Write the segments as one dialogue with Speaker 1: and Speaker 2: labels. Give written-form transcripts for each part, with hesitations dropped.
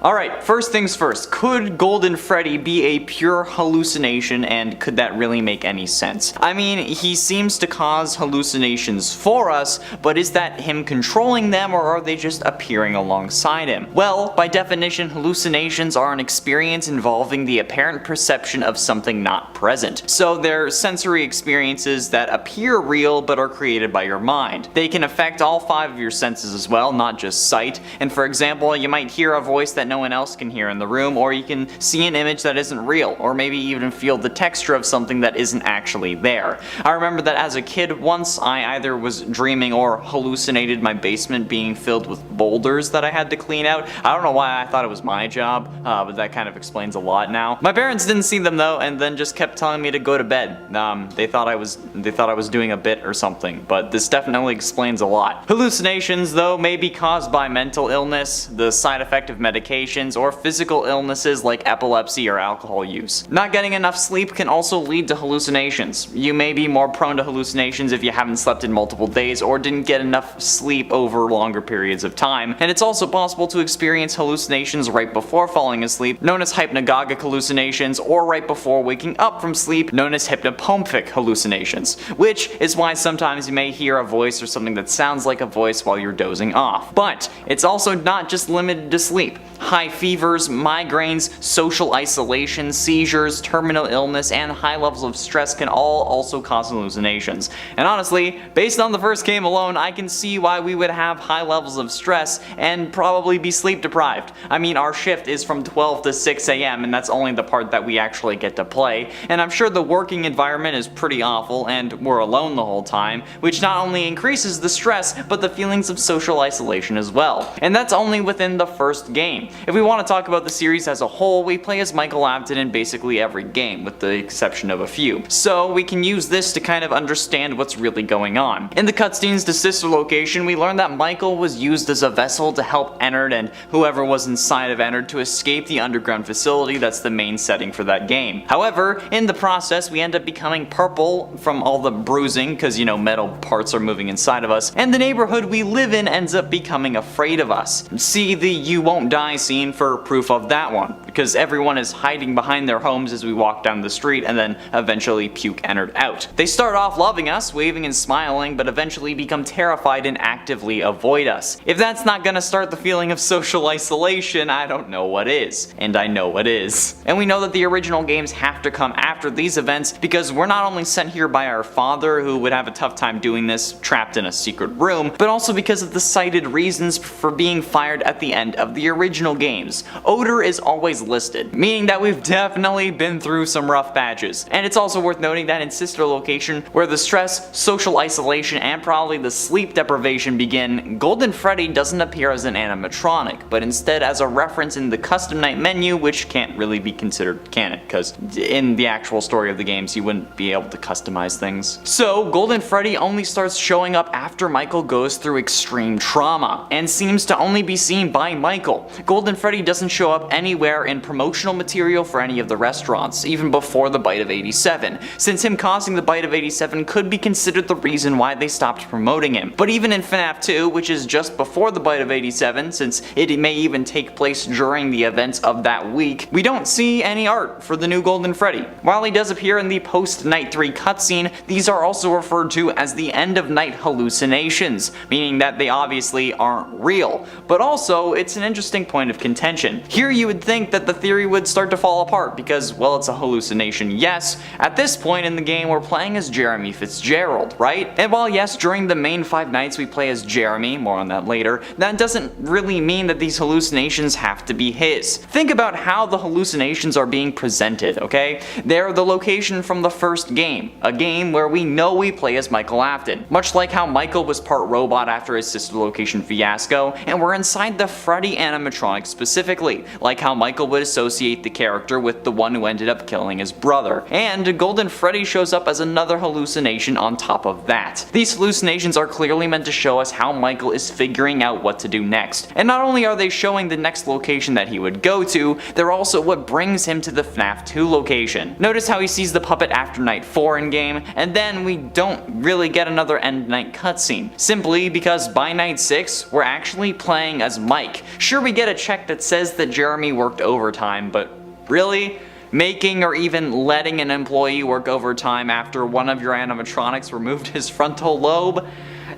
Speaker 1: Alright, first things first, could Golden Freddy be a pure hallucination, and could that really make any sense? I mean, he seems to cause hallucinations for us, but is that him controlling them, or are they just appearing alongside him? Well, by definition, hallucinations are an experience involving the apparent perception of something not present. So they're sensory experiences that appear real but are created by your mind. They can affect all 5 of your senses as well, not just sight, and for example, you might hear a voice that no one else can hear in the room, or you can see an image that isn't real, or maybe even feel the texture of something that isn't actually there. I remember that as a kid, once I either was dreaming or hallucinated my basement being filled with boulders that I had to clean out. I don't know why I thought it was my job, but that kind of explains a lot now. My parents didn't see them though, and then just kept telling me to go to bed. They thought I was doing a bit or something, but this definitely explains a lot. Hallucinations though may be caused by mental illness, the side effect of medications, or physical illnesses like epilepsy or alcohol use. Not getting enough sleep can also lead to hallucinations. You may be more prone to hallucinations if you haven't slept in multiple days or didn't get enough sleep over longer periods of time, and it's also possible to experience hallucinations right before falling asleep, known as hypnagogic hallucinations, or right before waking up from sleep, known as hypnopompic hallucinations, which is why sometimes you may hear a voice or something that sounds like a voice while you're dozing off. But it's also not just limited to sleep. High fevers, migraines, social isolation, seizures, terminal illness, and high levels of stress can all also cause hallucinations. And honestly, based on the first game alone, I can see why we would have high levels of stress and probably be sleep deprived. I mean, our shift is from 12 to 6 AM, and that's only the part that we actually get to play, and I'm sure the working environment is pretty awful, and we're alone the whole time, which not only increases the stress, but the feelings of social isolation as well. And that's only within the first game. If we want to talk about the series as a whole, we play as Michael Afton in basically every game, with the exception of a few. So we can use this to kind of understand what's really going on. In the cutscenes to Sister Location, we learn that Michael was used as a vessel to help Ennard and whoever was inside of Ennard to escape the underground facility that's the main setting for that game. However, in the process, we end up becoming purple from all the bruising, because you know, metal parts are moving inside of us, and the neighborhood we live in ends up becoming afraid of us. See the "you won't die" scene for proof of that one, because everyone is hiding behind their homes as we walk down the street and then eventually puke Ennard out. They start off loving us, waving and smiling, but eventually become terrified and actively avoid us. If that's not gonna start the feeling of social isolation, I don't know what is. And I know what is. And we know that the original games have to come after these events, because we're not only sent here by our father, who would have a tough time doing this trapped in a secret room, but also because of the cited reasons for being fired at the end of the original games. Odor is always listed, meaning that we've definitely been through some rough patches. And it's also worth noting that in Sister Location, where the stress, social isolation, and probably the sleep deprivation begin, Golden Freddy doesn't appear as an animatronic, but instead as a reference in the custom night menu, which can't really be considered canon, because in the actual story of the games you wouldn't be able to customize things. So Golden Freddy only starts showing up after Michael goes through extreme trauma, and seems to only be seen by Michael. Golden Freddy doesn't show up anywhere in promotional material for any of the restaurants, even before the Bite of 87, since him causing the Bite of 87 could be considered the reason why they stopped promoting him. But even in FNAF 2, which is just before the Bite of 87, since it may even take place during the events of that week, we don't see any art for the new Golden Freddy. While he does appear in the post-Night 3 cutscene, these are also referred to as the end of night hallucinations, meaning that they obviously aren't real. But also, it's an interesting point of contention. Here you would think that the theory would start to fall apart because, well, it's a hallucination, yes. At this point in the game, we're playing as Jeremy Fitzgerald, right? And while yes, during the main 5 nights we play as Jeremy, more on that later, that doesn't really mean that these hallucinations have to be his. Think about how the hallucinations are being presented, okay? They're the location from the first game, a game where we know we play as Michael Afton. Much like how Michael was part robot after his Sister Location fiasco, and we're inside the Freddy animatronic specifically, like how Michael would associate the character with the one who ended up killing his brother. And Golden Freddy shows up as another hallucination on top of that. These hallucinations are clearly meant to show us how Michael is figuring out what to do next. And not only are they showing the next location that he would go to, they're also what brings him to the FNAF 2 location. Notice how he sees the puppet after night 4 in game, and then we don't really get another end night cutscene, simply because by night 6 we're actually playing as Mike. Sure, we get a check that says that Jeremy worked overtime, but really? Making or even letting an employee work overtime after one of your animatronics removed his frontal lobe?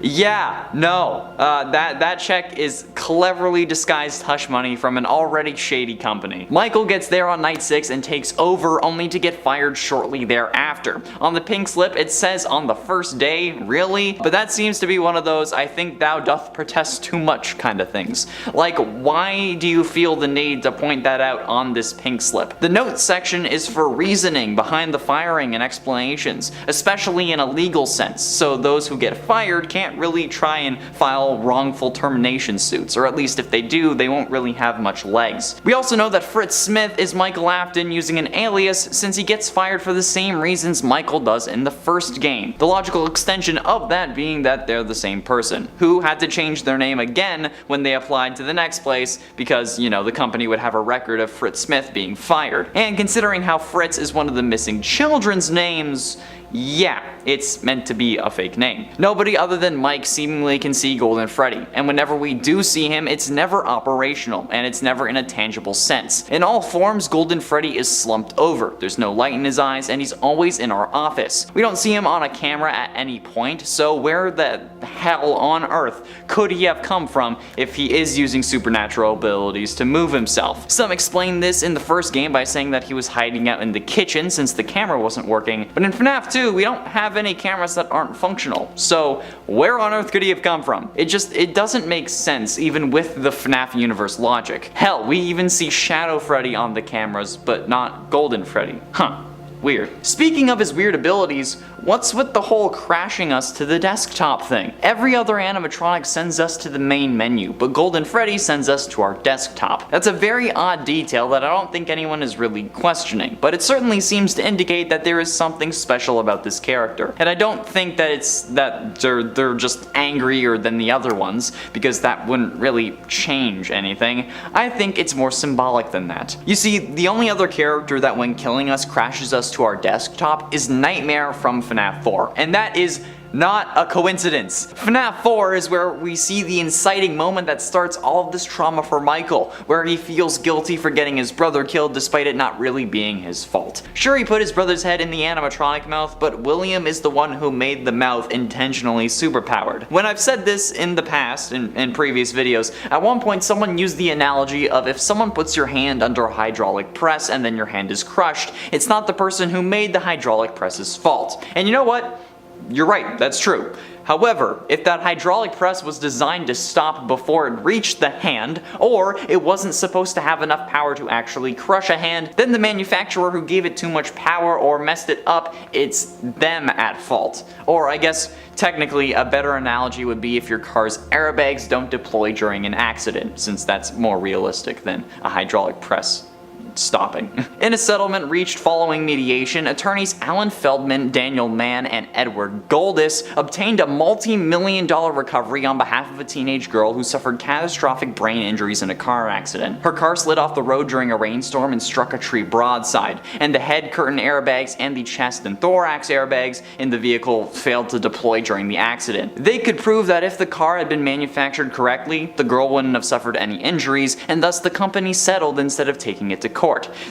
Speaker 1: Yeah, no, that check is cleverly disguised hush money from an already shady company. Michael gets there on night 6 and takes over, only to get fired shortly thereafter. On the pink slip it says on the first day, really? But that seems to be one of those I think thou doth protest too much kind of things. Like, why do you feel the need to point that out on this pink slip? The notes section is for reasoning behind the firing and explanations, especially in a legal sense, so those who get fired can't really try and file wrongful termination suits, or at least if they do, they won't really have much legs. We also know that Fritz Smith is Michael Afton using an alias since he gets fired for the same reasons Michael does in the first game. The logical extension of that being that they're the same person, who had to change their name again when they applied to the next place because, you know, the company would have a record of Fritz Smith being fired. And considering how Fritz is one of the missing children's names, yeah, it's meant to be a fake name. Nobody other than Mike seemingly can see Golden Freddy, and whenever we do see him, it's never operational, and it's never in a tangible sense. In all forms, Golden Freddy is slumped over, there's no light in his eyes, and he's always in our office. We don't see him on a camera at any point, so where the hell on earth could he have come from if he is using supernatural abilities to move himself? Some explain this in the first game by saying that he was hiding out in the kitchen since the camera wasn't working, but in FNAF 2, we don't have any cameras that aren't functional, so where on earth could he have come from? It doesn't make sense even with the FNAF universe logic. Hell, we even see Shadow Freddy on the cameras, but not Golden Freddy. Huh. Weird. Speaking of his weird abilities, what's with the whole crashing us to the desktop thing? Every other animatronic sends us to the main menu, but Golden Freddy sends us to our desktop. That's a very odd detail that I don't think anyone is really questioning, but it certainly seems to indicate that there is something special about this character. And I don't think that it's that they're just angrier than the other ones, because that wouldn't really change anything. I think it's more symbolic than that. You see, the only other character that when killing us crashes us to our desktop is Nightmare from FNAF 4, and that is not a coincidence. FNAF 4 is where we see the inciting moment that starts all of this trauma for Michael, where he feels guilty for getting his brother killed despite it not really being his fault. Sure, he put his brother's head in the animatronic mouth, but William is the one who made the mouth intentionally superpowered. When I've said this in the past, in previous videos, at one point someone used the analogy of if someone puts your hand under a hydraulic press and then your hand is crushed, it's not the person who made the hydraulic press's fault. And you know what? You're right, that's true. However, if that hydraulic press was designed to stop before it reached the hand, or it wasn't supposed to have enough power to actually crush a hand, then the manufacturer who gave it too much power or messed it up, it's them at fault. Or I guess, technically, a better analogy would be if your car's airbags don't deploy during an accident, since that's more realistic than a hydraulic press stopping. In a settlement reached following mediation, attorneys Alan Feldman, Daniel Mann, and Edward Goldis obtained a multi-million-dollar recovery on behalf of a teenage girl who suffered catastrophic brain injuries in a car accident. Her car slid off the road during a rainstorm and struck a tree broadside, and the head curtain airbags and the chest and thorax airbags in the vehicle failed to deploy during the accident. They could prove that if the car had been manufactured correctly, the girl wouldn't have suffered any injuries, and thus the company settled instead of taking it to court.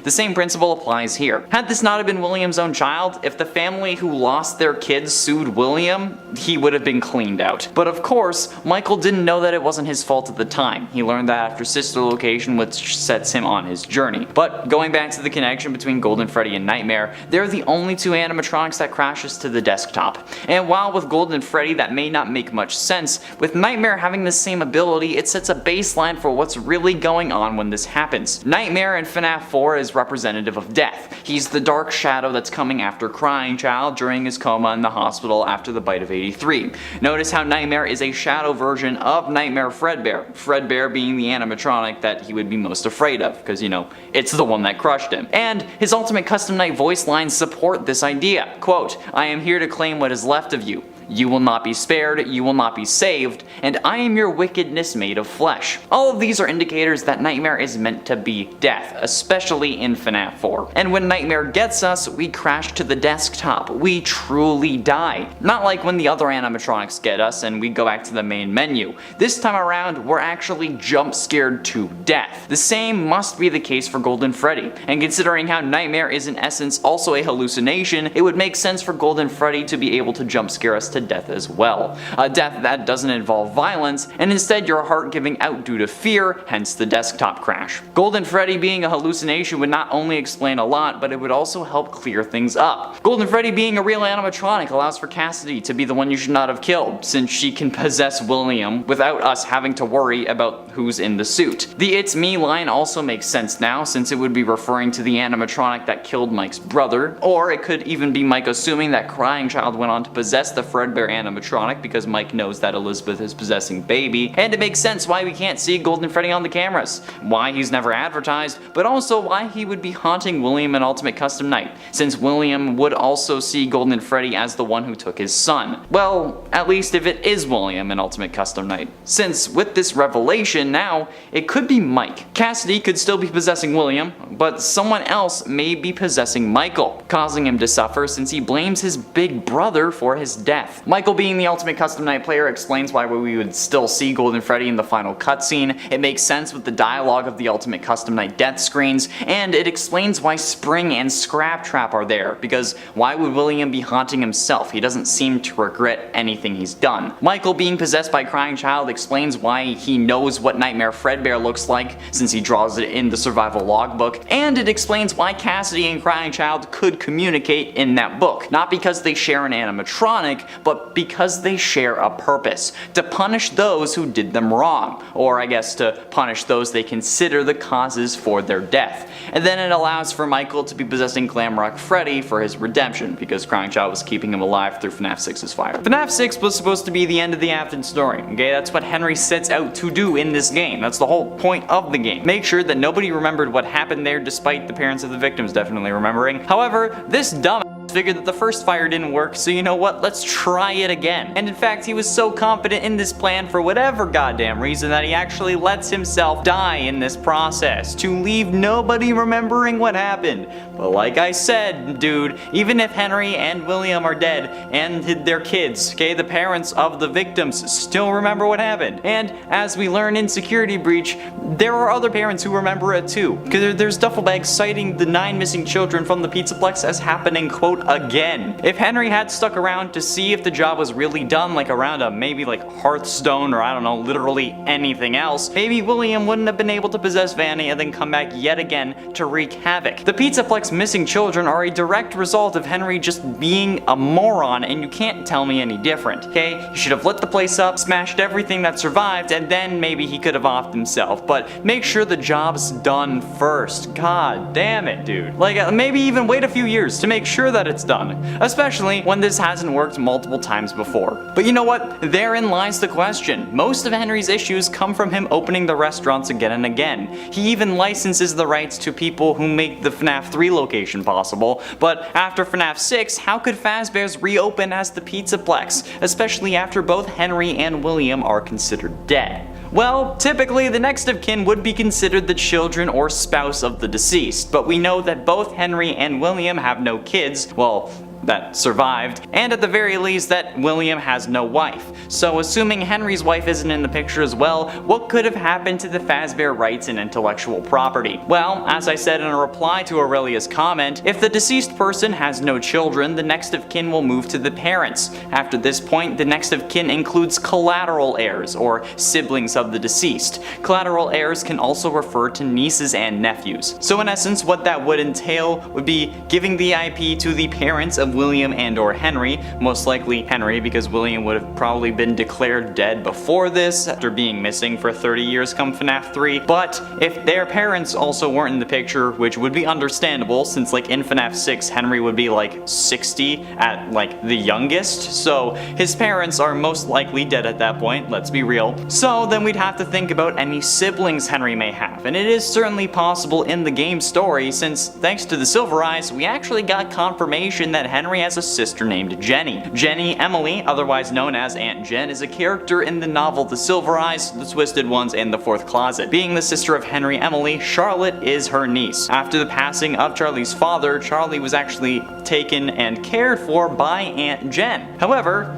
Speaker 1: The same principle applies here. Had this not have been William's own child, if the family who lost their kids sued William, he would have been cleaned out. But of course, Michael didn't know that it wasn't his fault at the time. He learned that after Sister Location, which sets him on his journey. But going back to the connection between Golden Freddy and Nightmare, they're the only two animatronics that crashes to the desktop. And while with Golden Freddy that may not make much sense, with Nightmare having the same ability, it sets a baseline for what's really going on when this happens. Nightmare in FNAF 4 is representative of death. He's the dark shadow that's coming after Crying Child during his coma in the hospital after the bite of 83. Notice how Nightmare is a shadow version of Nightmare Fredbear, Fredbear being the animatronic that he would be most afraid of, because you know, it's the one that crushed him. And his Ultimate Custom Night voice lines support this idea. Quote, "I am here to claim what is left of you. You will not be spared, you will not be saved, and I am your wickedness made of flesh. All of these are indicators that Nightmare is meant to be death, especially in FNAF 4. And when Nightmare gets us, we crash to the desktop. We truly die. Not like when the other animatronics get us and we go back to the main menu. This time around, we're actually jump scared to death. The same must be the case for Golden Freddy, and considering how Nightmare is in essence also a hallucination, it would make sense for Golden Freddy to be able to jump scare us to death as well. A death that doesn't involve violence, and instead your heart giving out due to fear, hence the desktop crash. Golden Freddy being a hallucination would not only explain a lot, but it would also help clear things up. Golden Freddy being a real animatronic allows for Cassidy to be the one you should not have killed, since she can possess William without us having to worry about who's in the suit. The "It's me" line also makes sense now, since it would be referring to the animatronic that killed Mike's brother, or it could even be Mike assuming that Crying Child went on to possess the Fredbear animatronic because Mike knows that Elizabeth is possessing Baby, and it makes sense why we can't see Golden Freddy on the cameras, why he's never advertised, but also why he would be haunting William in Ultimate Custom Night, since William would also see Golden Freddy as the one who took his son. Well, at least if it is William in Ultimate Custom Night, since with this revelation now, it could be Mike. Cassidy could still be possessing William, but someone else may be possessing Michael, causing him to suffer since he blames his big brother for his death. Michael being the Ultimate Custom Night player explains why we would still see Golden Freddy in the final cutscene, it makes sense with the dialogue of the Ultimate Custom Night death screens, and it explains why Spring and Scrap Trap are there, because why would William be haunting himself? He doesn't seem to regret anything he's done. Michael being possessed by Crying Child explains why he knows what Nightmare Fredbear looks like, since he draws it in the survival logbook, and it explains why Cassidy and Crying Child could communicate in that book. Not because they share an animatronic, but because they share a purpose. To punish those who did them wrong, or I guess to punish those they consider the causes for their death. And then it allows for Michael to be possessing Glamrock Freddy for his redemption, because Crying Child was keeping him alive through FNAF 6's fire. FNAF 6 was supposed to be the end of the Afton story, okay? That's what Henry sets out to do in this game. That's the whole point of the game. Make sure that nobody remembered what happened there, despite the parents of the victims definitely remembering. However, this dumb figured that the first fire didn't work, so you know what, let's try it again. And in fact, he was so confident in this plan for whatever goddamn reason that he actually lets himself die in this process to leave nobody remembering what happened. But like I said, dude, even if Henry and William are dead and their kids, okay, the parents of the victims still remember what happened. And as we learn in Security Breach, there are other parents who remember it too, because there's duffel bags citing the 9 missing children from the Pizzaplex as happening, quote, again. If Henry had stuck around to see if the job was really done, like around a maybe like Hearthstone or I don't know, literally anything else, maybe William wouldn't have been able to possess Vanny and then come back yet again to wreak havoc. The Pizzaplex missing children are a direct result of Henry just being a moron, and you can't tell me any different, okay? He should have lit the place up, smashed everything that survived, and then maybe he could have offed himself, but make sure the job's done first. God damn it, dude. Like, maybe even wait a few years to make sure that it's done, especially when this hasn't worked multiple times before. But you know what? Therein lies the question. Most of Henry's issues come from him opening the restaurants again and again. He even licenses the rights to people who make the FNAF 3 location possible, but after FNAF 6, how could Fazbear's reopen as the Pizzaplex, especially after both Henry and William are considered dead? Well, typically the next of kin would be considered the children or spouse of the deceased, but we know that both Henry and William have no kids, well, that survived, and at the very least that William has no wife. So assuming Henry's wife isn't in the picture as well, what could have happened to the Fazbear rights and intellectual property? Well, as I said in a reply to Aurelia's comment, if the deceased person has no children, the next of kin will move to the parents. After this point, the next of kin includes collateral heirs, or siblings of the deceased. Collateral heirs can also refer to nieces and nephews. So in essence, what that would entail would be giving the IP to the parents of William and or Henry, most likely Henry because William would have probably been declared dead before this after being missing for 30 years come FNAF 3, but if their parents also weren't in the picture, which would be understandable since like in FNAF 6 Henry would be like 60 at like the youngest, so his parents are most likely dead at that point, let's be real. So then we'd have to think about any siblings Henry may have, and it is certainly possible in the game story since thanks to the Silver Eyes we actually got confirmation that Henry Henry has a sister named Jenny. Jenny Emily, otherwise known as Aunt Jen, is a character in the novel The Silver Eyes, The Twisted Ones, and The Fourth Closet. Being the sister of Henry Emily, Charlotte is her niece. After the passing of Charlie's father, Charlie was actually taken and cared for by Aunt Jen. However,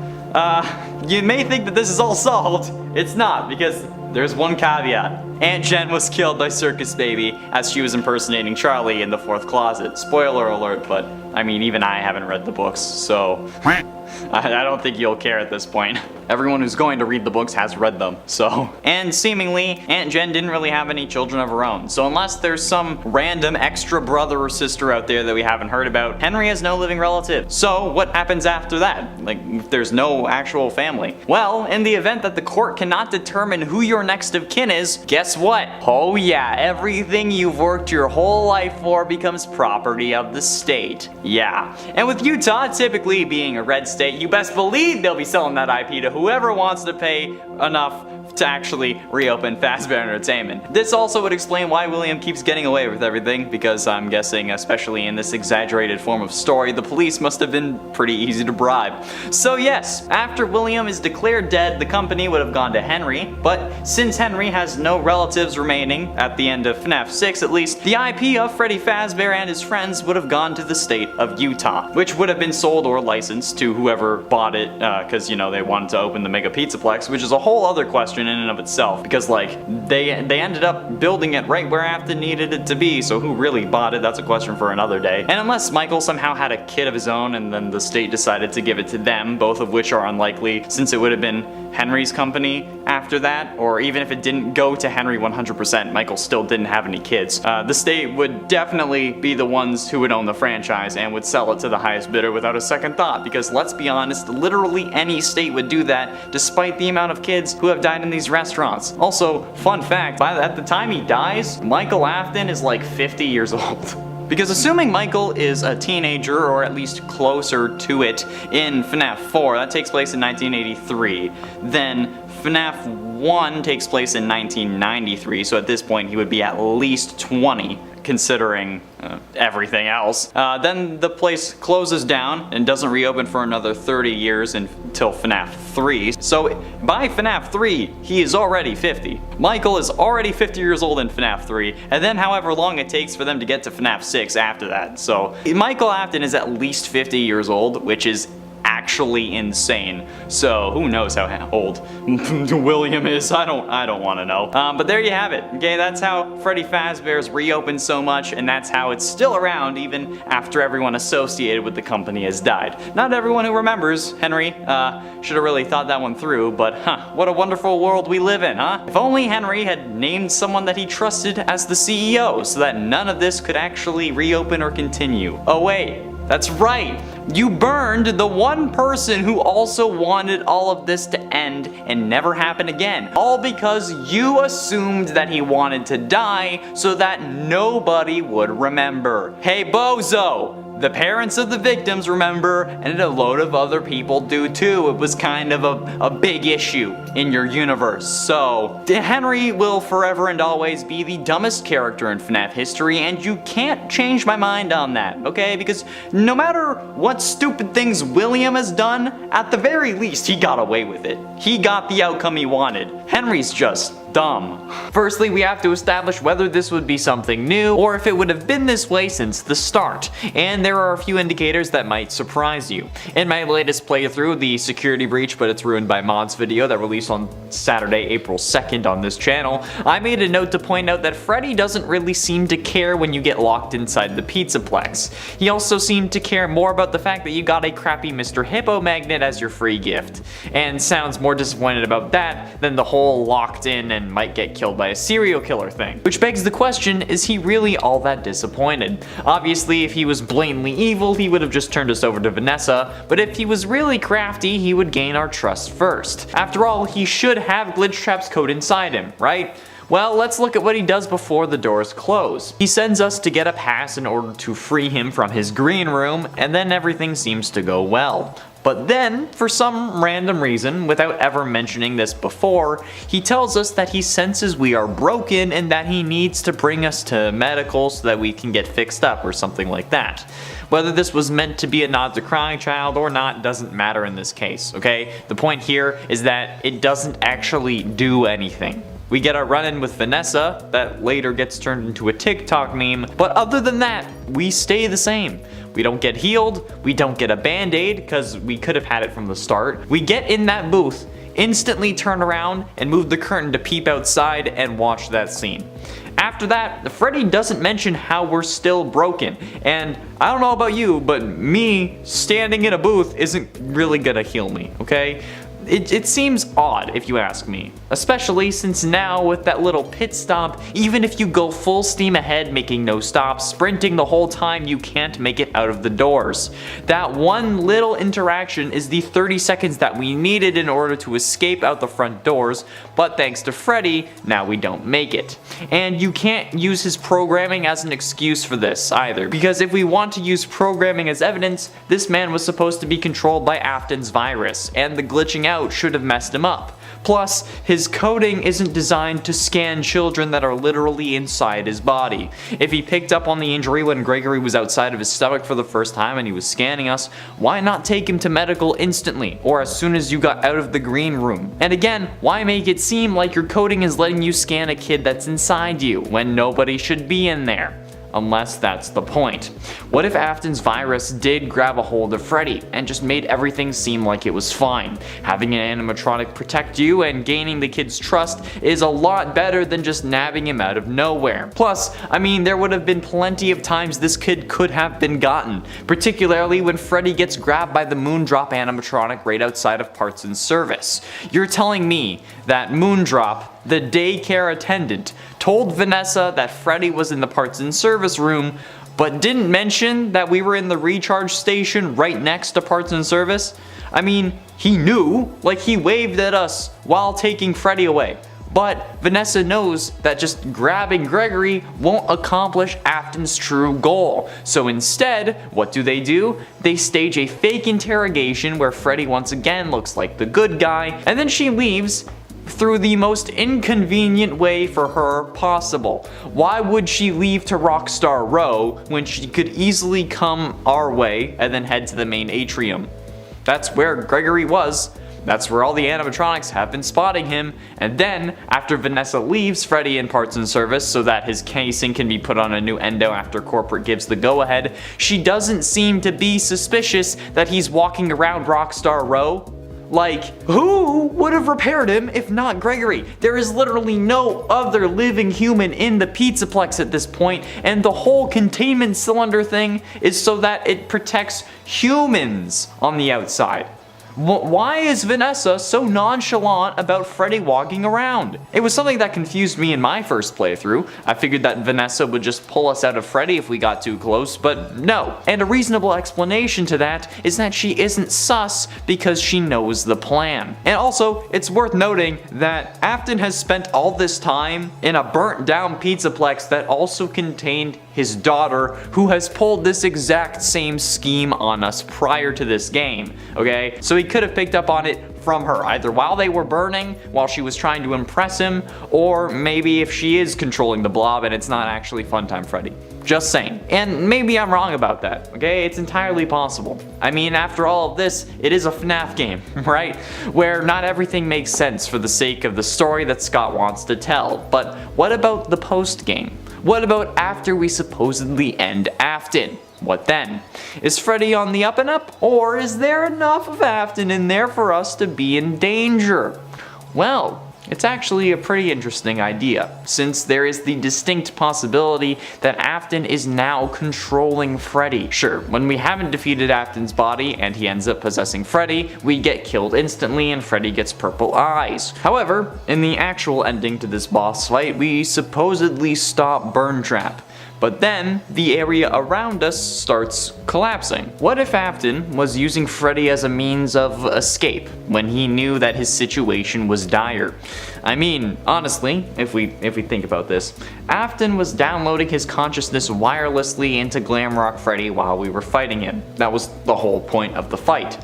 Speaker 1: you may think that this is all solved. It's not, because there's one caveat. Aunt Jen was killed by Circus Baby as she was impersonating Charlie in The Fourth Closet. Spoiler alert, but I mean, even I haven't read the books, so I don't think you'll care at this point. Everyone who's going to read the books has read them, so. And seemingly, Aunt Jen didn't really have any children of her own. So unless there's some random extra brother or sister out there that we haven't heard about, Henry has no living relatives. So what happens after that? Like, if there's no actual family? Well, in the event that the court cannot determine who your next of kin is, guess what? Oh yeah, everything you've worked your whole life for becomes property of the state. Yeah. And with Utah typically being a red state, you best believe they'll be selling that IP to whoever wants to pay enough to actually reopen Fazbear Entertainment. This also would explain why William keeps getting away with everything, because I'm guessing, especially in this exaggerated form of story, the police must have been pretty easy to bribe. So yes, after William is declared dead, the company would have gone to Henry, but since Henry has no relatives remaining, at the end of FNAF 6 at least, the IP of Freddy Fazbear and his friends would have gone to the state of Utah, which would have been sold or licensed to whoever bought it, because, you know, they wanted to open the Mega Pizzaplex, which is a whole other question in and of itself, because like they ended up building it right where Afton needed it to be, so who really bought it? That's a question for another day. And unless Michael somehow had a kid of his own and then the state decided to give it to them, both of which are unlikely since it would have been Henry's company after that, or even if it didn't go to Henry 100%, Michael still didn't have any kids. The state would definitely be the ones who would own the franchise and would sell it to the highest bidder without a second thought, because let's be honest, literally any state would do that despite the amount of kids who have died in these restaurants. Also, fun fact, at the time he dies, Michael Afton is like 50 years old. Because assuming Michael is a teenager, or at least closer to it, in FNAF 4, that takes place in 1983, then FNAF 1 takes place in 1993, so at this point he would be at least 20, considering everything else. Then the place closes down and doesn't reopen for another 30 years until FNAF 3. So by FNAF 3, he is already 50. Michael is already 50 years old in FNAF 3, and then however long it takes for them to get to FNAF 6 after that. So Michael Afton is at least 50 years old, which is actually insane. So who knows how old William is? I don't want to know. But there you have it. Okay, that's how Freddy Fazbear's reopened so much, and that's how it's still around even after everyone associated with the company has died. Not everyone who remembers Henry should have really thought that one through, but what a wonderful world we live in, huh? If only Henry had named someone that he trusted as the CEO so that none of this could actually reopen or continue. Oh wait, that's right. You burned the one person who also wanted all of this to end and never happen again. All because you assumed that he wanted to die so that nobody would remember. Hey bozo! The parents of the victims remember, and a load of other people do too. It was kind of a big issue in your universe. So, Henry will forever and always be the dumbest character in FNAF history, and you can't change my mind on that, okay? Because no matter what stupid things William has done, at the very least he got away with it. He got the outcome he wanted. Henry's just dumb. Firstly, we have to establish whether this would be something new or if it would have been this way since the start, and there are a few indicators that might surprise you. In my latest playthrough, the security breach but it's ruined by mods video that released on Saturday, April 2nd on this channel, I made a note to point out that Freddy doesn't really seem to care when you get locked inside the Pizzaplex. He also seemed to care more about the fact that you got a crappy Mr. Hippo magnet as your free gift, and sounds more disappointed about that than the whole locked in and might get killed by a serial killer thing. Which begs the question, is he really all that disappointed? Obviously, if he was blatantly evil, he would have just turned us over to Vanessa, but if he was really crafty, he would gain our trust first. After all, he should have Glitch Trap's code inside him, right? Well, let's look at what he does before the doors close. He sends us to get a pass in order to free him from his green room, and then everything seems to go well. But then, for some random reason, without ever mentioning this before, he tells us that he senses we are broken and that he needs to bring us to medical so that we can get fixed up or something like that. Whether this was meant to be a nod to Crying Child or not doesn't matter in this case, okay? The point here is that it doesn't actually do anything. We get a run-in with Vanessa that later gets turned into a TikTok meme, but other than that, we stay the same. We don't get healed, we don't get a band-aid because we could have had it from the start. We get in that booth, instantly turn around and move the curtain to peep outside and watch that scene. After that, Freddy doesn't mention how we're still broken, and I don't know about you, but me standing in a booth isn't really gonna heal me, okay? It seems odd if you ask me, especially since now with that little pit stop, even if you go full steam ahead making no stops, sprinting the whole time, you can't make it out of the doors. That one little interaction is the 30 seconds that we needed in order to escape out the front doors, but thanks to Freddy, now we don't make it. And you can't use his programming as an excuse for this either, because if we want to use programming as evidence, this man was supposed to be controlled by Afton's virus, and the glitching out should have messed him up. Plus, his coding isn't designed to scan children that are literally inside his body. If he picked up on the injury when Gregory was outside of his stomach for the first time and he was scanning us, why not take him to medical instantly, or as soon as you got out of the green room? And again, why make it seem like your coding is letting you scan a kid that's inside you, when nobody should be in there? Unless that's the point. What if Afton's virus did grab a hold of Freddy and just made everything seem like it was fine? Having an animatronic protect you and gaining the kid's trust is a lot better than just nabbing him out of nowhere. Plus, I mean, there would have been plenty of times this kid could have been gotten, particularly when Freddy gets grabbed by the Moondrop animatronic right outside of Parts and Service. You're telling me that Moondrop, the daycare attendant, told Vanessa that Freddy was in the Parts and Service room, but didn't mention that we were in the recharge station right next to Parts and Service? I mean, he knew, like he waved at us while taking Freddy away. But Vanessa knows that just grabbing Gregory won't accomplish Afton's true goal. So instead, what do? They stage a fake interrogation where Freddy once again looks like the good guy, and then she leaves through the most inconvenient way for her possible. Why would she leave to Rockstar Row when she could easily come our way and then head to the main atrium? That's where Gregory was. That's where all the animatronics have been spotting him. And then, after Vanessa leaves Freddy in Parts and Service so that his casing can be put on a new endo after corporate gives the go-ahead, she doesn't seem to be suspicious that he's walking around Rockstar Row. Like, who would have repaired him if not Gregory? There is literally no other living human in the Pizzaplex at this point, and the whole containment cylinder thing is so that it protects humans on the outside. Why is Vanessa so nonchalant about Freddy walking around? It was something that confused me in my first playthrough. I figured that Vanessa would just pull us out of Freddy if we got too close, but no. And a reasonable explanation to that is that she isn't sus because she knows the plan. And also, it's worth noting that Afton has spent all this time in a burnt down Pizzaplex that also contained his daughter, who has pulled this exact same scheme on us prior to this game, okay? So he could have picked up on it from her, either while they were burning, while she was trying to impress him, or maybe if she is controlling the blob and it's not actually Funtime Freddy. Just saying. And maybe I'm wrong about that, okay? It's entirely possible. I mean, after all of this, it is a FNAF game, right? Where not everything makes sense for the sake of the story that Scott wants to tell. But what about the post-game? What about after we supposedly end Afton? What then? Is Freddy on the up and up? Or is there enough of Afton in there for us to be in danger? Well, it's actually a pretty interesting idea, since there is the distinct possibility that Afton is now controlling Freddy. Sure, when we haven't defeated Afton's body and he ends up possessing Freddy, we get killed instantly and Freddy gets purple eyes. However, in the actual ending to this boss fight, we supposedly stop Burn Trap. but then the area around us starts collapsing. What if Afton was using Freddy as a means of escape when he knew that his situation was dire? I mean, honestly, if we think about this, Afton was downloading his consciousness wirelessly into Glamrock Freddy while we were fighting him. That was the whole point of the fight.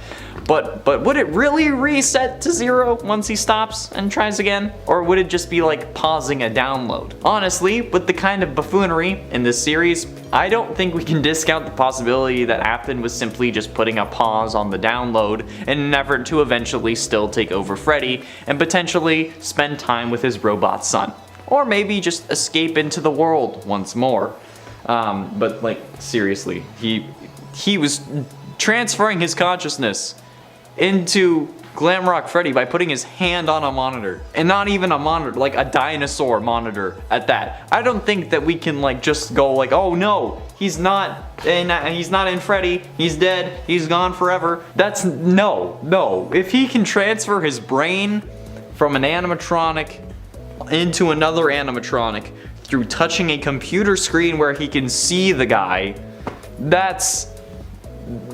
Speaker 1: But would it really reset to 0 once he stops and tries again? Or would it just be like pausing a download? Honestly, with the kind of buffoonery in this series, I don't think we can discount the possibility that Afton was simply just putting a pause on the download in an effort to eventually still take over Freddy and potentially spend time with his robot son. Or maybe just escape into the world once more. But like, seriously, he was transferring his consciousness into Glamrock Freddy by putting his hand on a monitor. And not even a monitor, like a dinosaur monitor at that. I don't think that we can like just go like, oh no, he's not in Freddy, he's dead, he's gone forever. That's no. If he can transfer his brain from an animatronic into another animatronic through touching a computer screen where he can see the guy, that's...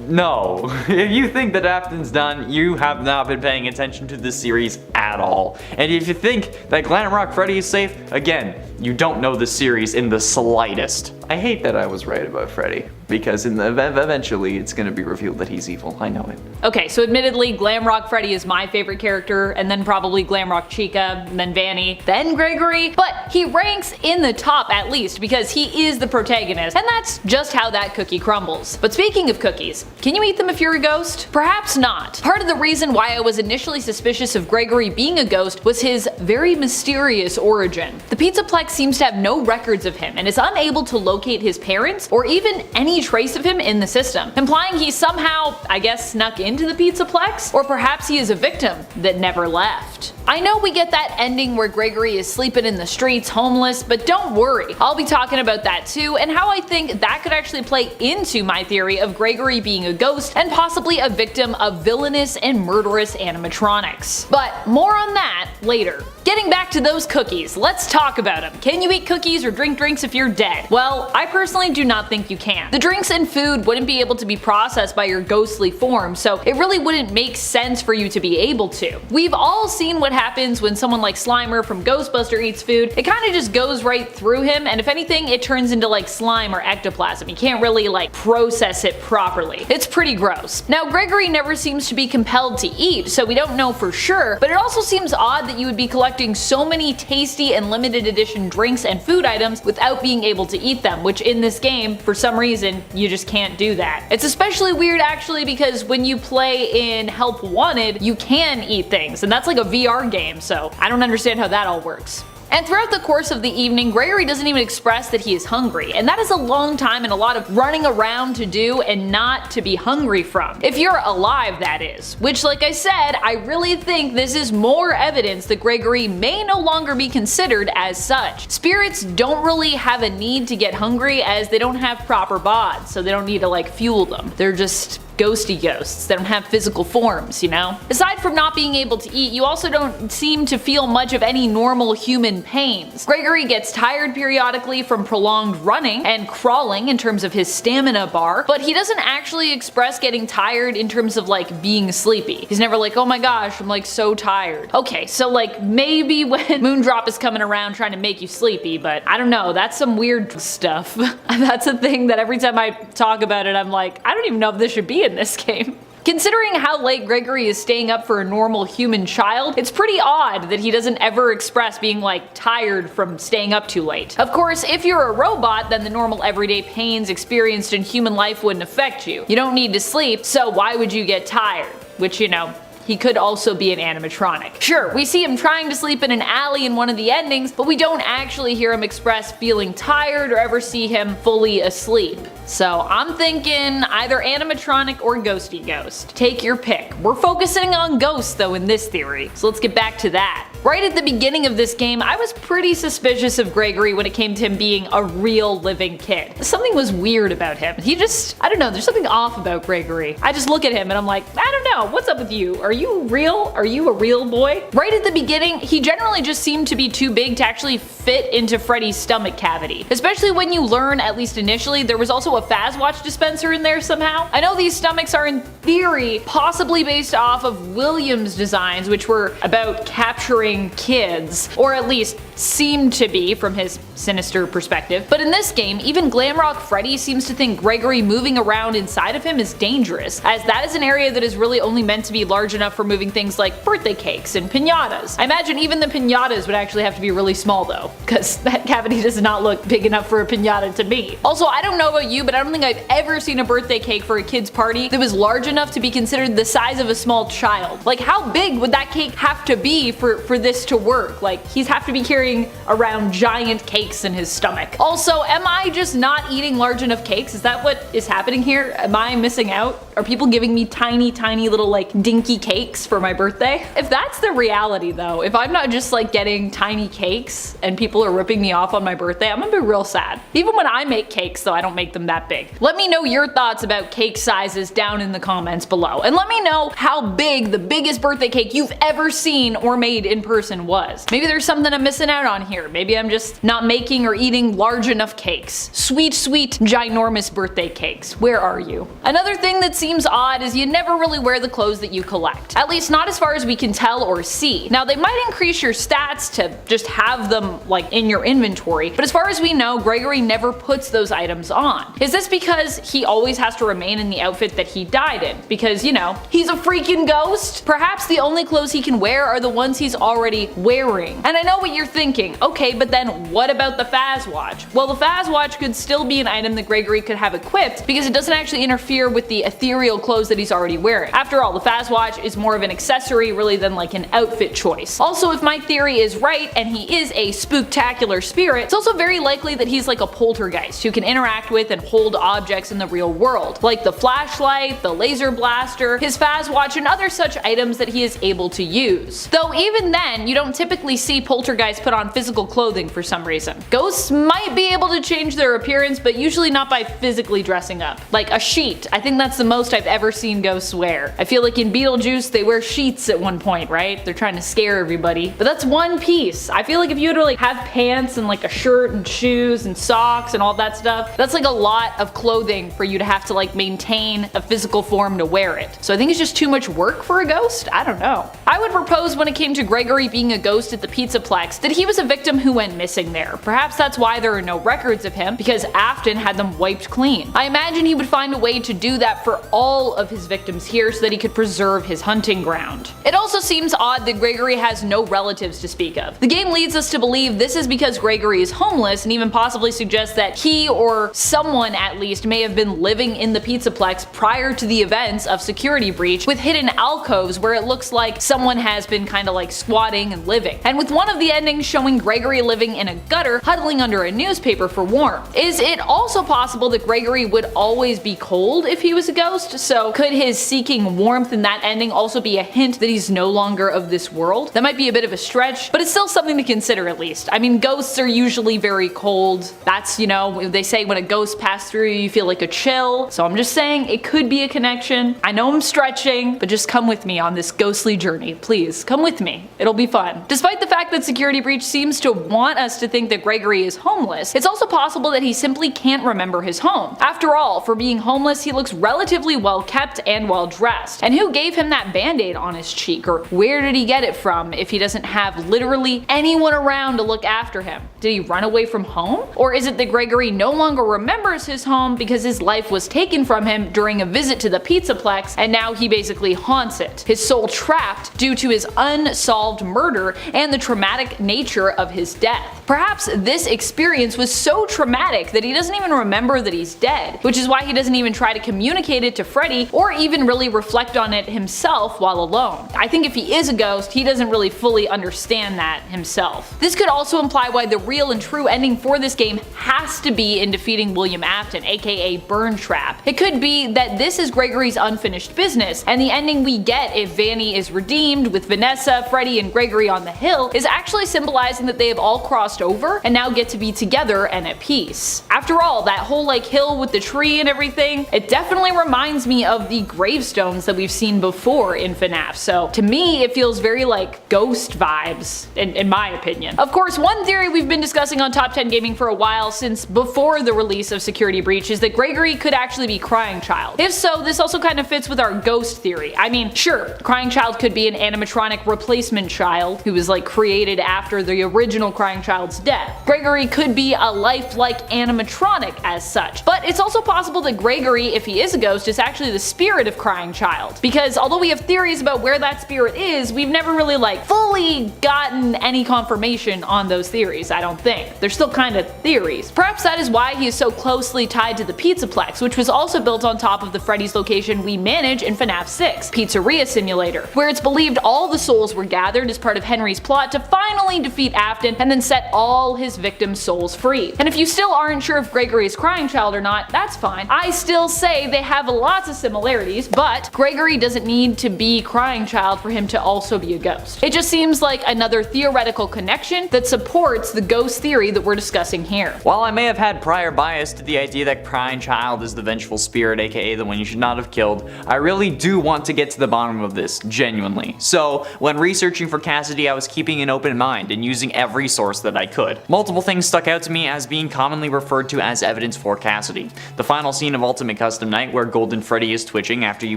Speaker 1: No. If you think that Afton's done, you have not been paying attention to this series at all. And if you think that Glamrock Freddy is safe, again, you don't know the series in the slightest. I hate that I was right about Freddy, because eventually it's gonna be revealed that he's evil. I know it.
Speaker 2: Okay, so admittedly, Glamrock Freddy is my favorite character, and then probably Glamrock Chica, and then Vanny, then Gregory, but he ranks in the top at least because he is the protagonist, and that's just how that cookie crumbles. But speaking of cookies, can you eat them if you're a ghost? Perhaps not. Part of the reason why I was initially suspicious of Gregory being a ghost was his very mysterious origin. The Pizzaplex seems to have no records of him and is unable to locate his parents or even any trace of him in the system, implying he somehow, I guess, snuck into the Pizzaplex? Or perhaps he is a victim that never left. I know we get that ending where Gregory is sleeping in the streets homeless, but don't worry, I'll be talking about that too and how I think that could actually play into my theory of Gregory being a ghost and possibly a victim of villainous and murderous animatronics. But more on that later. Getting back to those cookies, let's talk about them. Can you eat cookies or drink drinks if you're dead? Well, I personally do not think you can. The drinks and food wouldn't be able to be processed by your ghostly form, so it really wouldn't make sense for you to be able to. We've all seen what happens when someone like Slimer from Ghostbuster eats food. It kind of just goes right through him, and if anything, it turns into like slime or ectoplasm. You can't really like process it properly. It's pretty gross. Now, Gregory never seems to be compelled to eat, so we don't know for sure, but it also seems odd that you would be collecting so many tasty and limited edition drinks and food items without being able to eat them, which in this game, for some reason, you just can't do that. It's especially weird actually because when you play in Help Wanted, you can eat things, and that's like a VR game, so I don't understand how that all works. And throughout the course of the evening, Gregory doesn't even express that he is hungry, and that is a long time and a lot of running around to do and not to be hungry from. If you're alive, that is. Which, like I said, I really think this is more evidence that Gregory may no longer be considered as such. Spirits don't really have a need to get hungry as they don't have proper bods, so they don't need to like fuel them. They're just ghosty ghosts. They don't have physical forms, you know? Aside from not being able to eat, you also don't seem to feel much of any normal human pains. Gregory gets tired periodically from prolonged running and crawling in terms of his stamina bar, but he doesn't actually express getting tired in terms of like being sleepy. He's never like, oh my gosh, I'm like so tired. Okay, so like maybe when Moondrop is coming around trying to make you sleepy, but I don't know, that's some weird stuff. That's a thing that every time I talk about it, I'm like, I don't even know if this should be in this game. Considering how late Gregory is staying up for a normal human child, it's pretty odd that he doesn't ever express being like tired from staying up too late. Of course, if you're a robot, then the normal everyday pains experienced in human life wouldn't affect you. You don't need to sleep, so why would you get tired? Which, you know, he could also be an animatronic. Sure, we see him trying to sleep in an alley in one of the endings, but we don't actually hear him express feeling tired or ever see him fully asleep. So I'm thinking either animatronic or ghosty ghost. Take your pick. We're focusing on ghosts though in this theory, so let's get back to that. Right at the beginning of this game, I was pretty suspicious of Gregory when it came to him being a real living kid. Something was weird about him. I don't know, there's something off about Gregory. I just look at him and I'm like, I don't know, what's up with you? Are you real? Are you a real boy? Right at the beginning, he generally just seemed to be too big to actually fit into Freddy's stomach cavity. Especially when you learn, at least initially, there was also a Fazwatch dispenser in there somehow. I know these stomachs are in theory possibly based off of Williams' designs, which were about capturing kids, or at least seemed to be from his sinister perspective. But in this game, even Glamrock Freddy seems to think Gregory moving around inside of him is dangerous, as that is an area that is really only meant to be large enough for moving things like birthday cakes and piñatas. I imagine even the piñatas would actually have to be really small though, because that cavity does not look big enough for a piñata to me. Also, I don't know about you, but I don't think I've ever seen a birthday cake for a kid's party that was large enough to be considered the size of a small child. Like, how big would that cake have to be for this to work? Like, he'd have to be carrying around giant cakes in his stomach. Also, am I just not eating large enough cakes? Is that what is happening here? Am I missing out? Are people giving me tiny little like dinky cakes for my birthday? If that's the reality though, if I'm not just like getting tiny cakes and people are ripping me off on my birthday, I'm gonna be real sad. Even when I make cakes though, I don't make them that big. Let me know your thoughts about cake sizes down in the comments below, and let me know how big the biggest birthday cake you've ever seen or made in person was. Maybe there's something I'm missing out on here. Maybe I'm just not making or eating large enough cakes. Sweet, ginormous birthday cakes. Where are you? Another thing that seems odd is you never really wear the clothes that you collect. At least not as far as we can tell or see. Now, they might increase your stats to just have them like in your inventory, but as far as we know, Gregory never puts those items on. Is this because he always has to remain in the outfit that he died in? Because, you know, he's a freaking ghost? Perhaps the only clothes he can wear are the ones he's already wearing. And I know what you're thinking. Okay, but then what about the Fazwatch? Well, the Fazwatch could still be an item that Gregory could have equipped because it doesn't actually interfere with the ethereal clothes that he's already wearing. After all, the Fazwatch is more of an accessory really than like an outfit choice. Also, if my theory is right and he is a spooktacular spirit, it's also very likely that he's like a poltergeist who can interact with and hold objects in the real world, like the flashlight, the laser blaster, his Fazwatch, and other such items that he is able to use. Though even then, you don't typically see poltergeists put on physical clothing for some reason. Ghosts might be able to change their appearance, but usually not by physically dressing up. Like a sheet. I think that's the most I've ever seen ghosts wear. I feel like in Beetlejuice they wear sheets at one point, right? They're trying to scare everybody. But that's one piece. I feel like if you had to like have pants and like a shirt and shoes and socks and all that stuff, that's like a lot of clothing for you to have to like maintain a physical form to wear it. So I think it's just too much work for a ghost? I don't know. I would propose when it came to Gregory being a ghost at the Pizzaplex that he was a victim who went missing there. Perhaps that's why there are no records of him, because Afton had them wiped clean. I imagine he would find a way to do that for all of his victims here so that he could preserve his hunting ground. It also seems odd that Gregory has no relatives to speak of. The game leads us to believe this is because Gregory is homeless, and even possibly suggests that he or someone at least may have been living in the Pizzaplex prior to the events of Security Breach, with hidden alcoves where it looks like someone has been kind of like squatting and living. And with one of the endings showing Gregory living in a gutter, huddling under a newspaper for warmth. Is it also possible that Gregory would always be cold if he was a ghost? So could his seeking warmth in that ending also be a hint that he's no longer of this world? That might be a bit of a stretch, but it's still something to consider at least. I mean, ghosts are usually very cold. That's, you know, they say when a ghost passes through you feel like a chill. So I'm just saying it could be a connection. I know I'm stretching, but just come with me on this ghostly journey. Please, come with me. It'll be fun. Despite the fact that Security Breach seems to want us to think that Gregory is homeless, it's also possible that he simply can't remember his home. After all, for being homeless, he looks relatively well kept and well dressed. And who gave him that band-aid on his cheek, or where did he get it from if he doesn't have literally anyone around to look after him? Did he run away from home? Or is it that Gregory no longer remembers his home because his life was taken from him during a visit to the Pizzaplex, and now he basically haunts it, his soul trapped due to his unsolved murder and the traumatic nature of his death? Perhaps this experience was so traumatic that he doesn't even remember that he's dead, which is why he doesn't even try to communicate it to Freddy or even really reflect on it himself while alone. I think if he is a ghost, he doesn't really fully understand that himself. This could also imply why the real and true ending for this game has to be in defeating William Afton, aka Burn Trap. It could be that this is Gregory's unfinished business, and the ending we get if Vanny is redeemed with Vanessa, Freddy, and Gregory on the hill is actually symbolizing that they have all crossed over and now get to be together and at peace. After all, that whole hill with the tree and everything, it definitely reminds me of the gravestones that we've seen before in FNAF, so to me it feels very like ghost vibes, in my opinion. Of course, one theory we've been discussing on Top 10 Gaming for a while since before the release of Security Breach is that Gregory could actually be Crying Child. If so, this also kind of fits with our ghost theory. I mean, sure, Crying Child could be an animatronic replacement child who was created after the original Crying Child's death. Gregory could be a lifelike animatronic as such, but it's also possible that Gregory, if he is a ghost, is actually the spirit of Crying Child, because although we have theories about where that spirit is, we've never really fully gotten any confirmation on those theories, I don't think. They're still kind of theories. Perhaps that is why he is so closely tied to the Pizzaplex, which was also built on top of the Freddy's location we manage in FNAF 6, Pizzeria Simulator, where it's believed all the souls were gathered as part of Henry's plot to finally defeat Afton and then set all his victims' souls free. And if you still aren't sure if Gregory is Crying Child or not, that's fine. I still say they have lots of similarities, but Gregory doesn't need to be Crying Child for him to also be a ghost. It just seems like another theoretical connection that supports the ghost theory that we're discussing here.
Speaker 1: While I may have had prior bias to the idea that Crying Child is the vengeful spirit, aka the one you should not have killed, I really do want to get to the bottom of this, genuinely. So, when researching for Cassidy, I was keeping an open mind and using every source that I could. Multiple things stuck out to me as being commonly referred to as evidence for Cassidy. The final scene of Ultimate Custom Night where Golden Freddy is twitching after you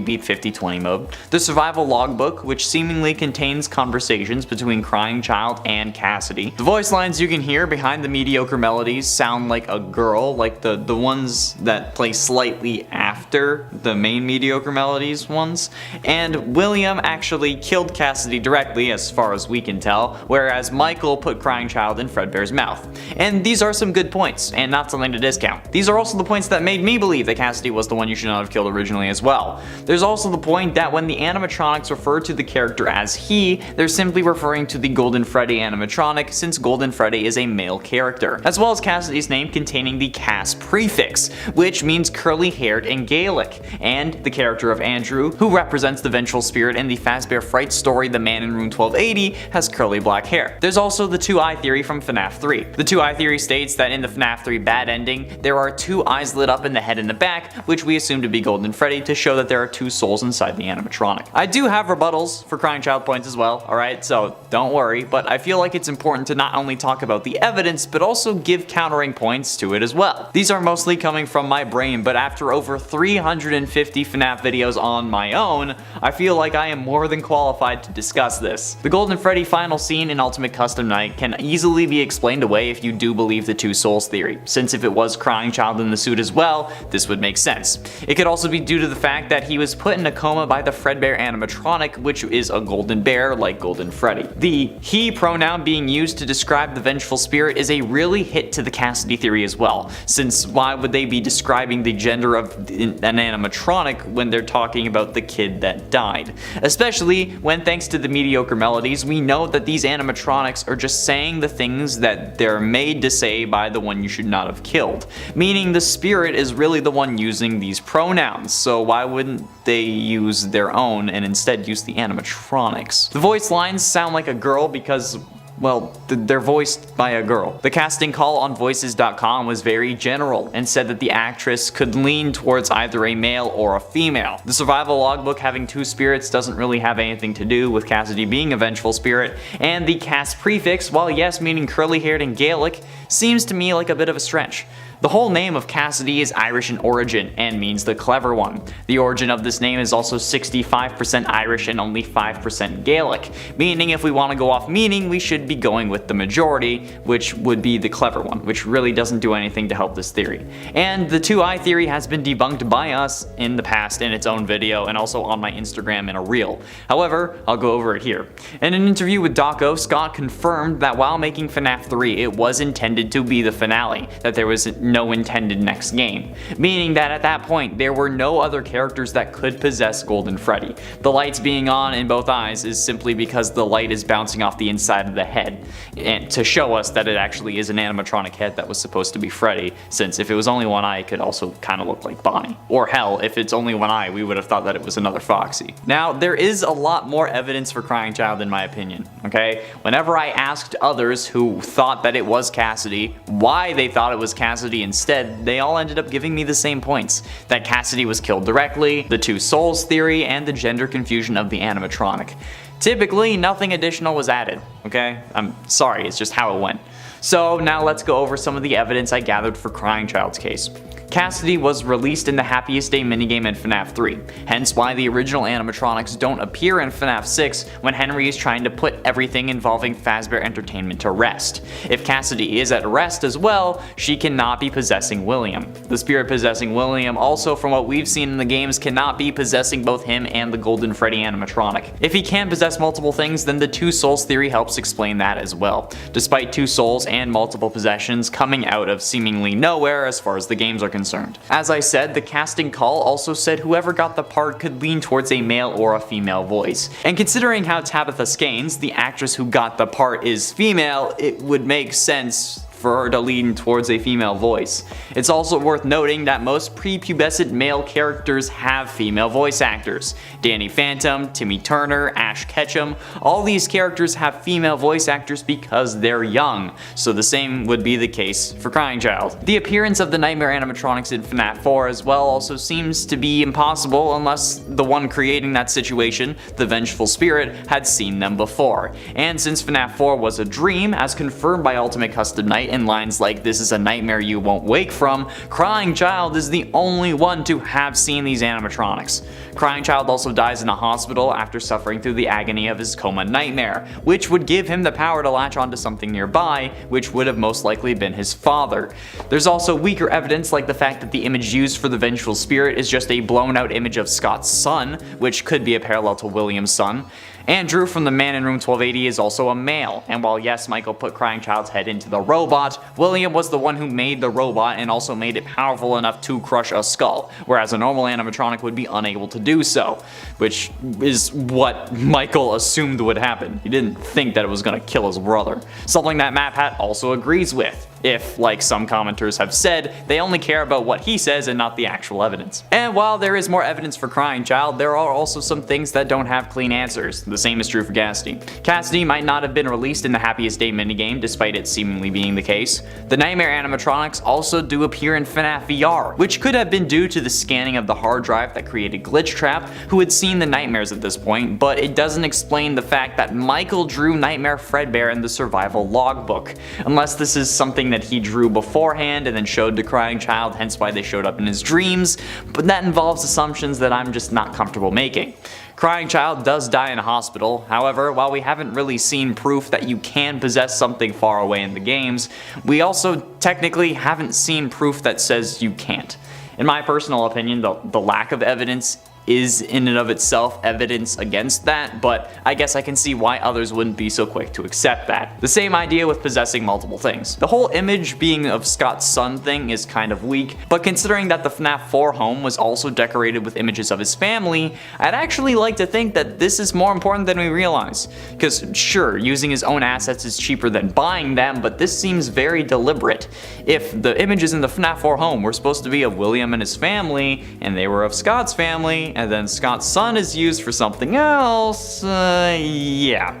Speaker 1: beat 50-20 mode. The survival logbook, which seemingly contains conversations between Crying Child and Cassidy. The voice lines you can hear behind the mediocre melodies sound like a girl, like the ones that play slightly after the main mediocre melodies ones. And William actually killed Cassidy directly, as far as we can tell, whereas Michael put Crying Child in Fredbear's mouth. And these are some good points, and not something to discount. These are also the points that made me believe that Cassidy was the one you should not have killed originally as well. There's also the point that when the animatronics refer to the character as he, they're simply referring to the Golden Freddy animatronic, since Golden Freddy is a male character, as well as Cassidy's name containing the Cass prefix, which means curly-haired in Gaelic, and the character of Andrew, who represents the vengeful spirit in the Fazbear Fright story The Man in Room 1280, has curly black hair. There's also the two-eye theory from FNAF 3. The two-eye theory states that in the FNAF 3 bad ending, there are two eyes lit up in the head and the back, which we assume to be Golden Freddy to show that there are two souls inside the animatronic. I do have rebuttals for Crying Child points as well, alright, so don't worry, but I feel like it's important to not only talk about the evidence, but also give countering points to it as well. These are mostly coming from my brain, but after over 350 FNAF videos on my own, I feel like I am more than qualified to discuss this. The Golden Freddy final scene in Ultimate Custom Night can easily be explained away if you do believe the two souls theory, since if it was Crying Child in the suit as well, this would make sense. It could also be due to the fact that he was put in a coma by the Fredbear animatronic, which is a golden bear like Golden Freddy. The he pronoun being used to describe the vengeful spirit is a really hit to the Cassidy theory as well, since why would they be describing the gender of an animatronic when they're talking about the kid that died? Especially when, thanks to the mediocre melodies, we know that these animatronics are just saying the things that they're made to say by the one you should not have killed, meaning the spirit is really the one using these pronouns, so why wouldn't they use their own and instead use the animatronics? The voice lines sound like a girl because, well, they're voiced by a girl. The casting call on voices.com was very general and said that the actress could lean towards either a male or a female. The survival logbook having two spirits doesn't really have anything to do with Cassidy being a vengeful spirit, and the Cass prefix, while yes meaning curly haired in Gaelic, seems to me like a bit of a stretch. The whole name of Cassidy is Irish in origin and means the clever one. The origin of this name is also 65% Irish and only 5% Gaelic, meaning if we want to go off meaning, we should be going with the majority, which would be the clever one, which really doesn't do anything to help this theory. And the 2-eye theory has been debunked by us in the past in its own video and also on my Instagram in a reel. However, I'll go over it here. In an interview with Doco, Scott confirmed that while making FNAF 3, it was intended to be the finale, that there was no intended next game, meaning that at that point there were no other characters that could possess Golden Freddy. The lights being on in both eyes is simply because the light is bouncing off the inside of the head, and to show us that it actually is an animatronic head that was supposed to be Freddy, since if it was only one eye it could also kind of look like Bonnie. Or hell, if it's only one eye we would have thought that it was another Foxy. Now there is a lot more evidence for Crying Child in my opinion, okay? Whenever I asked others who thought that it was Cassidy why they thought it was Cassidy instead, they all ended up giving me the same points. That Cassidy was killed directly, the two souls theory, and the gender confusion of the animatronic. Typically, nothing additional was added, okay? I'm sorry, it's just how it went. So now let's go over some of the evidence I gathered for Crying Child's case. Cassidy was released in the Happiest Day minigame in FNAF 3, hence why the original animatronics don't appear in FNAF 6 when Henry is trying to put everything involving Fazbear Entertainment to rest. If Cassidy is at rest as well, she cannot be possessing William. The spirit possessing William also, from what we've seen in the games, cannot be possessing both him and the Golden Freddy animatronic. If he can possess multiple things, then the two souls theory helps explain that as well, despite two souls and multiple possessions coming out of seemingly nowhere as far as the games are concerned. As I said, the casting call also said whoever got the part could lean towards a male or a female voice. And considering how Tabitha Skanes, the actress who got the part, is female, it would make sense for her to lean towards a female voice. It's also worth noting that most prepubescent male characters have female voice actors. Danny Phantom, Timmy Turner, Ash Ketchum, all these characters have female voice actors because they're young, so the same would be the case for Crying Child. The appearance of the Nightmare animatronics in FNAF 4 as well also seems to be impossible unless the one creating that situation, the Vengeful Spirit, had seen them before. And since FNAF 4 was a dream, as confirmed by Ultimate Custom Night in lines like "this is a nightmare you won't wake from," Crying Child is the only one to have seen these animatronics. Crying Child also dies in a hospital after suffering through the agony of his coma nightmare, which would give him the power to latch onto something nearby, which would have most likely been his father. There's also weaker evidence like the fact that the image used for the Vengeful Spirit is just a blown out image of Scott's son, which could be a parallel to William's son. Andrew from the Man in Room 1280 is also a male, and while yes, Michael put Crying Child's head into the robot, William was the one who made the robot and also made it powerful enough to crush a skull, whereas a normal animatronic would be unable to do so, which is what Michael assumed would happen. He didn't think that it was going to kill his brother. Something that MapHat also agrees with. If, like some commenters have said, they only care about what he says and not the actual evidence. And while there is more evidence for Crying Child, there are also some things that don't have clean answers. The same is true for Cassidy. Cassidy might not have been released in the Happiest Day minigame, despite it seemingly being the case. The Nightmare animatronics also do appear in FNAF VR, which could have been due to the scanning of the hard drive that created Glitch Trap, who had seen the nightmares at this point, but it doesn't explain the fact that Michael drew Nightmare Fredbear in the survival logbook, unless this is something that he drew beforehand and then showed to Crying Child, hence why they showed up in his dreams, but that involves assumptions that I'm just not comfortable making. Crying Child does die in a hospital. However, while we haven't really seen proof that you can possess something far away in the games, we also technically haven't seen proof that says you can't. In my personal opinion, the lack of evidence is in and of itself evidence against that, but I guess I can see why others wouldn't be so quick to accept that. The same idea with possessing multiple things. The whole image being of Scott's son thing is kind of weak, but considering that the FNAF 4 home was also decorated with images of his family, I'd actually like to think that this is more important than we realize. Because sure, using his own assets is cheaper than buying them, but this seems very deliberate. If the images in the FNAF 4 home were supposed to be of William and his family, and they were of Scott's family, and then Scott's son is used for something else, yeah.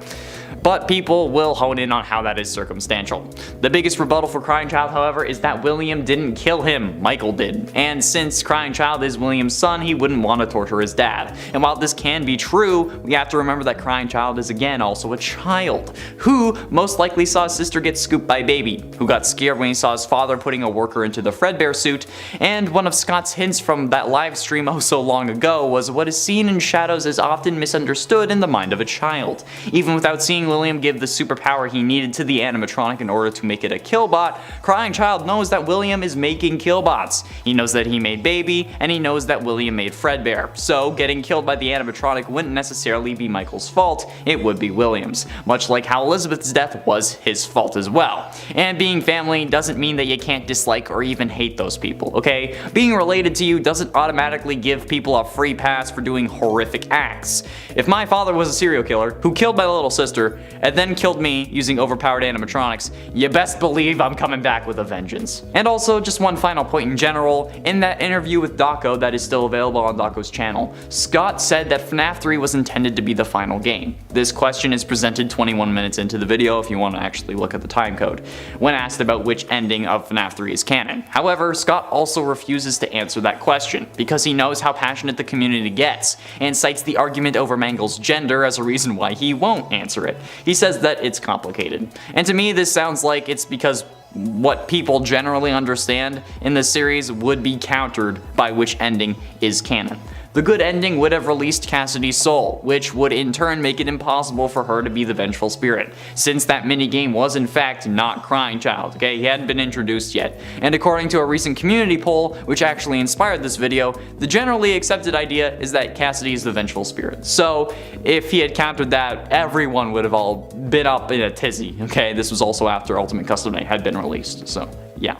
Speaker 1: but people will hone in on how that is circumstantial. The biggest rebuttal for Crying Child, however, is that William didn't kill him, Michael did. And since Crying Child is William's son, he wouldn't want to torture his dad. And while this can be true, we have to remember that Crying Child is again also a child, who most likely saw his sister get scooped by Baby, who got scared when he saw his father putting a worker into the Fredbear suit, and one of Scott's hints from that live stream oh so long ago was what is seen in shadows is often misunderstood in the mind of a child. Even without seeing William give the superpower he needed to the animatronic in order to make it a killbot, Crying Child knows that William is making killbots. He knows that he made Baby, and he knows that William made Fredbear. So getting killed by the animatronic wouldn't necessarily be Michael's fault, it would be William's. Much like how Elizabeth's death was his fault as well. And being family doesn't mean that you can't dislike or even hate those people, okay? Being related to you doesn't automatically give people a free pass for doing horrific acts. If my father was a serial killer who killed my little sister and then killed me using overpowered animatronics, you best believe I'm coming back with a vengeance. And also, just one final point in general, in that interview with Daco that is still available on Daco's channel, Scott said that FNAF 3 was intended to be the final game. This question is presented 21 minutes into the video if you want to actually look at the timecode, when asked about which ending of FNAF 3 is canon. However, Scott also refuses to answer that question, because he knows how passionate the community gets, and cites the argument over Mangle's gender as a reason why he won't answer it. He says that it's complicated. And to me, this sounds like it's because what people generally understand in this series would be countered by which ending is canon. The good ending would have released Cassidy's soul, which would in turn make it impossible for her to be the vengeful spirit, since that minigame was in fact not Crying Child, okay? He hadn't been introduced yet. And according to a recent community poll, which actually inspired this video, the generally accepted idea is that Cassidy is the vengeful spirit. So if he had countered that, everyone would have all been up in a tizzy, okay? This was also after Ultimate Custom Night had been released, so yeah.